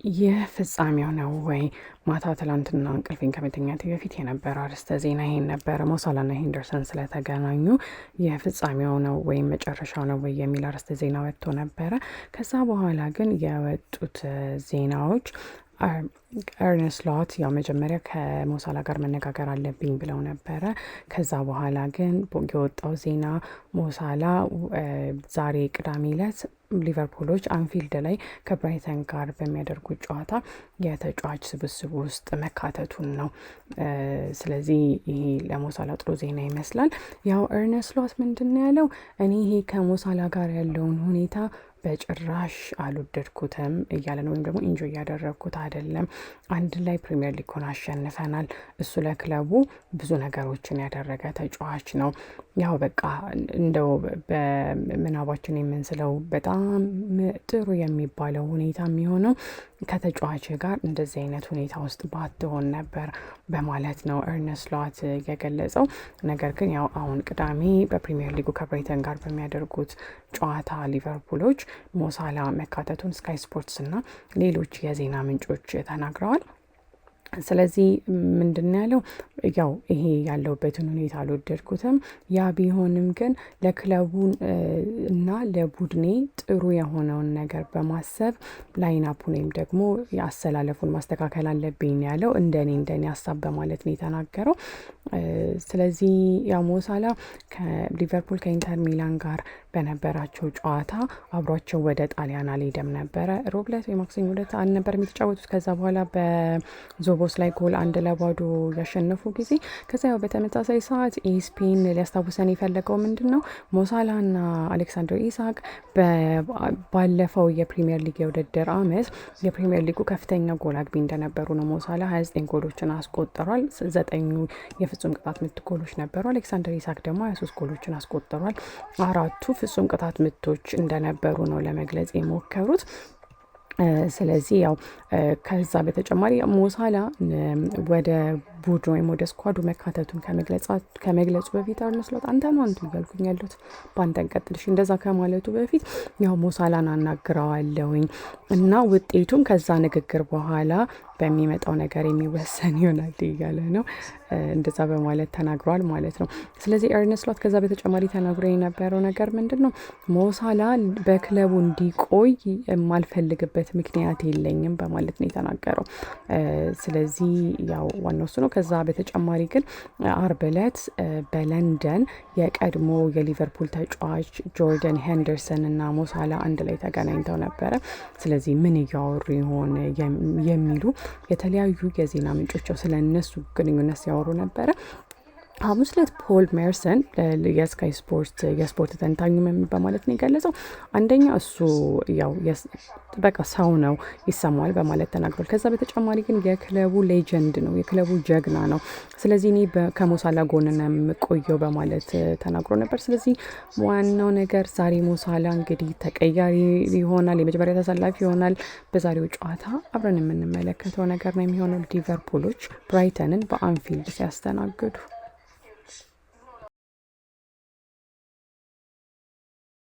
ይህ ፍጻሜው ነው ወይ? ማታ ትላንትና እንቅልፌን ከመተኛቴ በፊት የነበረ አርዕስተ ዜና ይሄን ነበረ። ሞሳላና ሄንደርሰን ስለተገናኙ ይህ ፍጻሜው ነው ወይም መጨረሻው ነው ወይ የሚል አርዕስተ ዜና ወጥቶ ነበረ። ከዛ በኋላ ግን የወጡት ዜናዎች ኤርነስት ሎት ያው መጀመሪያ ከሞሳላ ጋር መነጋገር አለብኝ ብለው ነበረ። ከዛ በኋላ ግን የወጣው ዜና ሞሳላ ዛሬ ቅዳሜ ዕለት ሊቨርፑሎች አንፊልድ ላይ ከብራይተን ጋር በሚያደርጉት ጨዋታ የተጫዋች ስብስብ ውስጥ መካተቱን ነው። ስለዚህ ይሄ ለሞሳላ ጥሩ ዜና ይመስላል። ያው ኤርነስት ሎት ምንድን ያለው እኔ ይሄ ከሞሳላ ጋር ያለውን ሁኔታ በጭራሽ አልወደድኩትም እያለ ነው። ወይም ደግሞ ኢንጆይ እያደረግኩት አይደለም። አንድ ላይ ፕሪሚየር ሊጉን አሸንፈናል። እሱ ለክለቡ ብዙ ነገሮችን ያደረገ ተጫዋች ነው። ያው በቃ እንደው በምናባችን የምንስለው በጣም ጥሩ የሚባለው ሁኔታ የሚሆነው ከተጫዋች ጋር እንደዚህ አይነት ሁኔታ ውስጥ ባትሆን ነበር በማለት ነው ኤርነስት ሎት የገለጸው። ነገር ግን ያው አሁን ቅዳሜ በፕሪሚየር ሊጉ ከብራይተን ጋር በሚያደርጉት ጨዋታ ሊቨርፑሎች ሞሳላ መካተቱን ስካይ ስፖርትስ እና ሌሎች የዜና ምንጮች ተናግረዋል። ስለዚህ ምንድን ያለው ያው ይሄ ያለውበትን ሁኔታ አልወደድኩትም። ያ ቢሆንም ግን ለክለቡን እና ለቡድኔ ጥሩ የሆነውን ነገር በማሰብ ላይናፑን ወይም ደግሞ የአሰላለፉን ማስተካከል አለብኝ ያለው እንደኔ ሀሳብ በማለት ነው የተናገረው። ስለዚህ ያው ሞሳላ ከሊቨርፑል ከኢንተር ሚላን ጋር በነበራቸው ጨዋታ አብሯቸው ወደ ጣሊያን አልሄደም ነበረ። ሮብ ዕለት ወይ ማክሰኞ ዕለት አልነበር የሚተጫወቱት። ከዛ በኋላ በዞቦስ ላይ ጎል 1-0 ያሸነፉ ጊዜ ከዛ ያው በተመሳሳይ ሰዓት ኢስፔን ሊያስታውሰን የፈለገው ምንድን ነው ሞሳላና አሌክሳንደር ኢሳቅ ባለፈው የፕሪሚየር ሊግ የውድድር አመት የፕሪሚየር ሊጉ ከፍተኛ ጎል አግቢ እንደነበሩ ነው። ሞሳላ 29 ጎሎችን አስቆጥሯል። 9 የፍጹም ቅጣት ምት ጎሎች ነበሩ። አሌክሳንደር ኢሳቅ ደግሞ 23 ጎሎችን አስቆጥሯል። 4ቱ ፍጹም ቅጣት ምቶች እንደነበሩ ነው ለመግለጽ የሞከሩት። ስለዚህ ያው ከዛ በተጨማሪ ሞሳላ ወደ ቡድን ወይም ወደ ስኳዱ መካተቱን ከመግለጹ በፊት ኤርነስት ሎት አንተ ነው እያልኩኝ ያሉት በአንተን ቀጥልሽ እንደዛ ከማለቱ በፊት ያው ሞሳላን አናግረዋለሁኝ እና ውጤቱም ከዛ ንግግር በኋላ በሚመጣው ነገር የሚወሰን ይሆናል እያለ ነው። እንደዛ በማለት ተናግሯል ማለት ነው። ስለዚህ ኤርነስት ሎት ከዛ በተጨማሪ ተናግሮ የነበረው ነገር ምንድን ነው? ሞሳላ በክለቡ እንዲቆይ የማልፈልግበት ምክንያት የለኝም በማለት ነው የተናገረው። ስለዚህ ያው ዋናው እሱ ነው። ከዛ በተጨማሪ ግን አርብ ዕለት በለንደን የቀድሞ የሊቨርፑል ተጫዋች ጆርዳን ሄንደርሰን እና ሞሳላ አንድ ላይ ተገናኝተው ነበረ። ስለዚህ ምን እያወሩ ይሆን የሚሉ የተለያዩ የዜና ምንጮች ስለ እነሱ ግንኙነት ሲያወሩ ነበረ። ሐሙስ ዕለት ፖል ሜርሰን የስካይ ስፖርት የስፖርት ተንታኙ በማለት ነው የገለጸው። አንደኛ እሱ ያው በቃ ሰው ነው ይሰማል በማለት ተናግሯል። ከዛ በተጨማሪ ግን የክለቡ ሌጀንድ ነው፣ የክለቡ ጀግና ነው። ስለዚህ እኔ ከሞሳላ ጎን ነው የምቆየው በማለት ተናግሮ ነበር። ስለዚህ ዋናው ነገር ዛሬ ሞሳላ እንግዲህ ተቀያሪ ይሆናል፣ የመጀመሪያ ተሰላፊ ይሆናል። በዛሬው ጨዋታ አብረን የምንመለከተው ነገር ነው የሚሆነው ሊቨርፑሎች ብራይተንን በአንፊልድ ሲያስተናግዱ